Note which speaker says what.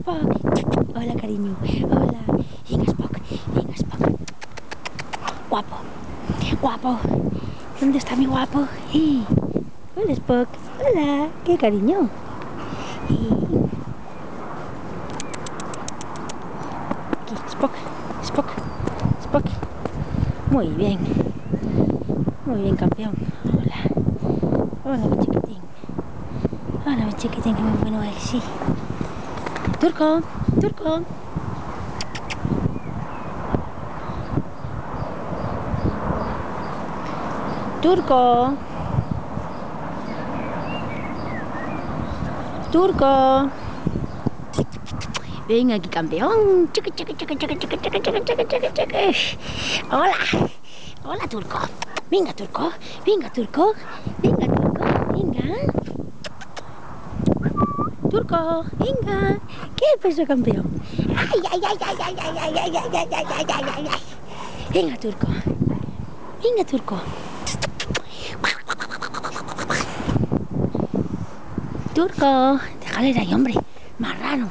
Speaker 1: Spock. Hola, cariño. Hola. Venga, Spock. Venga, Spock. Guapo. Guapo. ¿Dónde está mi guapo? Hola, Spock. Hola. Qué cariño. Aquí, Spock. Spock. Spock. Muy bien. Muy bien, campeón. Hola. Hola, mi chiquitín. Hola, mi chiquitín, que muy bueno es, sí. Turco. Turco. Turco. Turco. Ven aquí, campeón. Chiqui, chiqui, chiqui, chiqui, chiqui, chiqui, chiqui, chiqui, chiqui, chiqui. Hola. Hola, Turco. Venga, Turco. Venga, Turco. Venga, Turco. Venga. Turco. Venga. ¿Qué pasa, campeón? Ay, ay, ay, ay, ay, ay, ay, ay, ay, ay, ay, ay, ay, ay, ay. Venga, Turco. Venga, Turco. Turco. Déjale de ahí, hombre. Marrano.